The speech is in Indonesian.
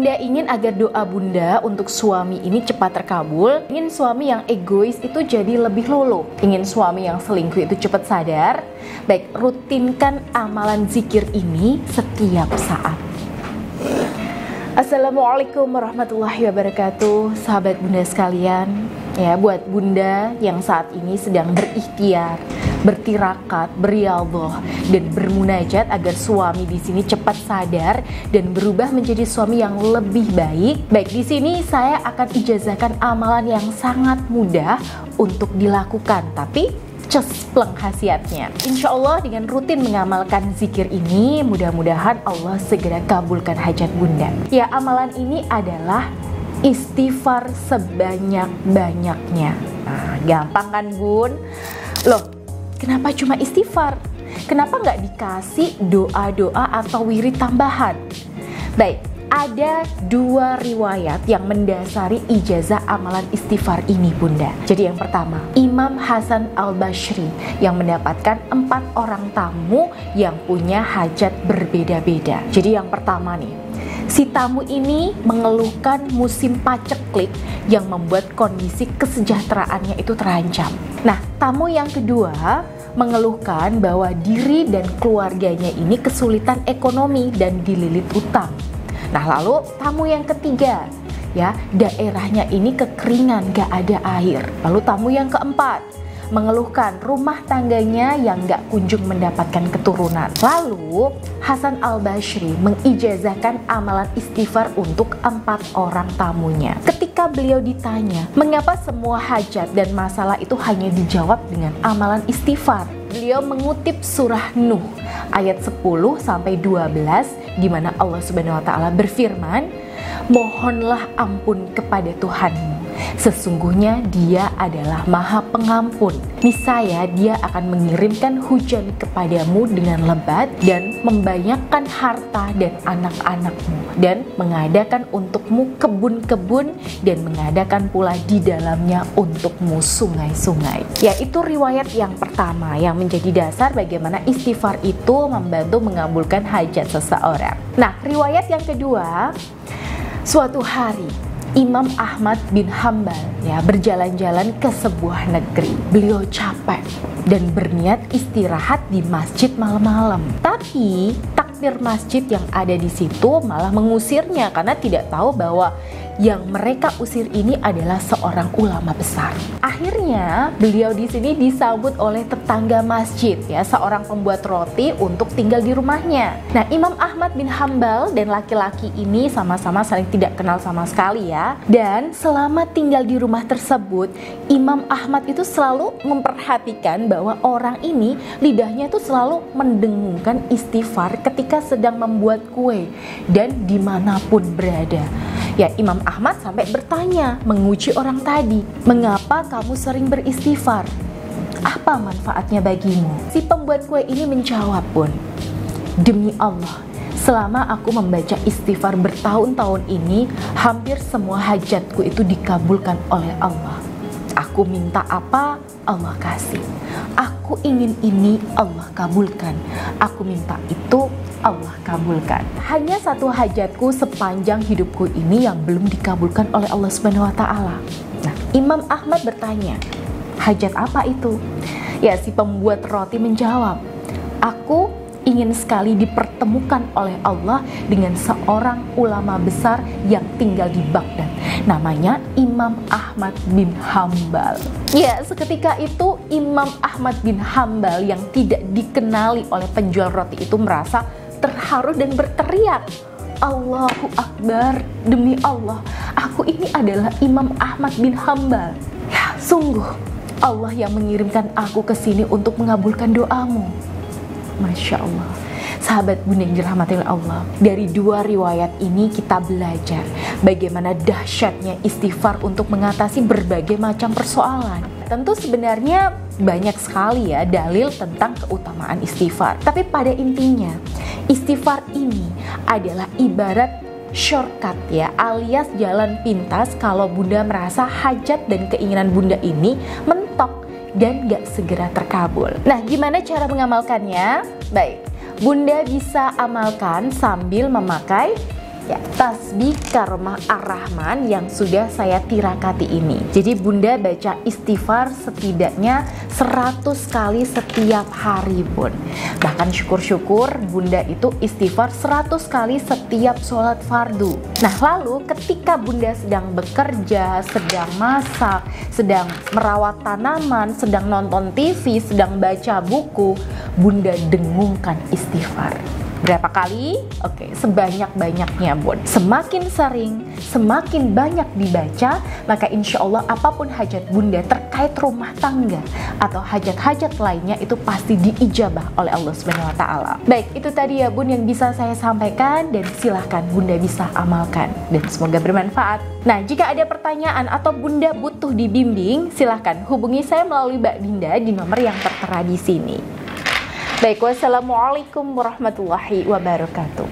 Bunda ingin agar doa Bunda untuk suami ini cepat terkabul. Ingin suami yang egois itu jadi lebih luluh. Ingin suami yang selingkuh itu cepat sadar. Baik, rutinkan amalan zikir ini setiap saat. Assalamualaikum warahmatullahi wabarakatuh, sahabat Bunda sekalian. Ya, buat Bunda yang saat ini sedang berikhtiar, bertirakat, berialdoh, dan bermunajat agar suami di sini cepat sadar dan berubah menjadi suami yang lebih baik. Baik, di sini saya akan ijazahkan amalan yang sangat mudah untuk dilakukan, tapi cespleng khasiatnya. Insya Allah dengan rutin mengamalkan zikir ini, mudah-mudahan Allah segera kabulkan hajat Bunda. Ya, amalan ini adalah istighfar sebanyak-banyaknya. Nah, gampang kan Bun? Loh, kenapa cuma istighfar? Kenapa nggak dikasih doa-doa atau wirid tambahan? Baik, ada dua riwayat yang mendasari ijazah amalan istighfar ini Bunda. Jadi yang pertama, Imam Hasan Al-Basri yang mendapatkan 4 orang tamu yang punya hajat berbeda-beda. Jadi yang pertama nih, si tamu ini mengeluhkan musim paceklik yang membuat kondisi kesejahteraannya itu terancam. Nah, tamu yang kedua mengeluhkan bahwa diri dan keluarganya ini kesulitan ekonomi dan dililit utang. Nah, lalu tamu yang ketiga, ya, daerahnya ini kekeringan, gak ada air. Lalu tamu yang keempat mengeluhkan rumah tangganya yang gak kunjung mendapatkan keturunan. Lalu Hasan Al-Basri mengijazahkan amalan istighfar untuk 4 orang tamunya. Ketika beliau ditanya mengapa semua hajat dan masalah itu hanya dijawab dengan amalan istighfar, beliau mengutip surah Nuh ayat 10-12 di mana Allah Subhanahu wa taala berfirman, "Mohonlah ampun kepada Tuhanmu. Sesungguhnya Dia adalah Maha Pengampun. Niscaya Dia akan mengirimkan hujan kepadamu dengan lebat dan membanyakkan harta dan anak-anakmu dan mengadakan untukmu kebun-kebun dan mengadakan pula di dalamnya untukmu sungai-sungai." Yaitu riwayat yang pertama yang menjadi dasar bagaimana istighfar itu membantu mengabulkan hajat seseorang. Nah, riwayat yang kedua, suatu hari Imam Ahmad bin Hambal ya berjalan-jalan ke sebuah negeri. Beliau capek dan berniat istirahat di masjid malam-malam. Tapi takmir masjid yang ada di situ malah mengusirnya karena tidak tahu bahwa yang mereka usir ini adalah seorang ulama besar. Akhirnya beliau di sini disambut oleh tetangga masjid ya, seorang pembuat roti untuk tinggal di rumahnya. Nah, Imam Ahmad bin Hambal dan laki-laki ini sama-sama saling tidak kenal sama sekali ya. Dan selama tinggal di rumah tersebut, Imam Ahmad itu selalu memperhatikan bahwa orang ini lidahnya itu selalu mendengungkan istighfar ketika sedang membuat kue dan dimanapun berada. Ya, Imam Ahmad sampai bertanya, menguji orang tadi, "Mengapa kamu sering beristighfar? Apa manfaatnya bagimu?" Si pembuat kue ini menjawab pun, "Demi Allah, selama aku membaca istighfar bertahun-tahun ini, hampir semua hajatku itu dikabulkan oleh Allah. Aku minta apa, Allah kasih. Aku ingin ini, Allah kabulkan. Aku minta itu, Allah kabulkan. Hanya satu hajatku sepanjang hidupku ini yang belum dikabulkan oleh Allah Subhanahu wa taala." Nah, Imam Ahmad bertanya, "Hajat apa itu?" Ya, si pembuat roti menjawab, "Aku ingin sekali dipertemukan oleh Allah dengan seorang ulama besar yang tinggal di Baghdad. Namanya Imam Ahmad bin Hambal." Ya, seketika itu Imam Ahmad bin Hambal yang tidak dikenali oleh penjual roti itu merasa terharu dan berteriak, "Allahu Akbar, demi Allah, aku ini adalah Imam Ahmad bin Hambal. Ya, sungguh Allah yang mengirimkan aku ke sini untuk mengabulkan doamu." Masya Allah. Sahabat Bunda yang dirahmati oleh Allah, dari dua riwayat ini kita belajar bagaimana dahsyatnya istighfar untuk mengatasi berbagai macam persoalan. Tentu sebenarnya banyak sekali ya dalil tentang keutamaan istighfar. Tapi pada intinya, istighfar ini adalah ibarat shortcut ya, alias jalan pintas kalau Bunda merasa hajat dan keinginan Bunda ini mentok dan gak segera terkabul. Nah, gimana cara mengamalkannya? Baik, Bunda bisa amalkan sambil memakai Ya, tasbih Karomah Ar-Rahman yang sudah saya tirakati ini. Jadi Bunda baca istighfar setidaknya 100 kali setiap hari pun. Bahkan syukur-syukur Bunda itu istighfar 100 kali setiap sholat fardu. Nah, lalu ketika Bunda sedang bekerja, sedang masak, sedang merawat tanaman, sedang nonton TV, sedang baca buku, Bunda dengungkan istighfar. Berapa kali? Oke, sebanyak-banyaknya Bun. Semakin sering, semakin banyak dibaca, maka insya Allah apapun hajat Bunda terkait rumah tangga atau hajat-hajat lainnya itu pasti diijabah oleh Allah Subhanahu wa Ta'ala. Baik, itu tadi ya Bun yang bisa saya sampaikan, dan silahkan Bunda bisa amalkan dan semoga bermanfaat. Nah, jika ada pertanyaan atau Bunda butuh dibimbing, silahkan hubungi saya melalui Mbak Dinda di nomor yang tertera di sini. Baik, wassalamualaikum warahmatullahi wabarakatuh.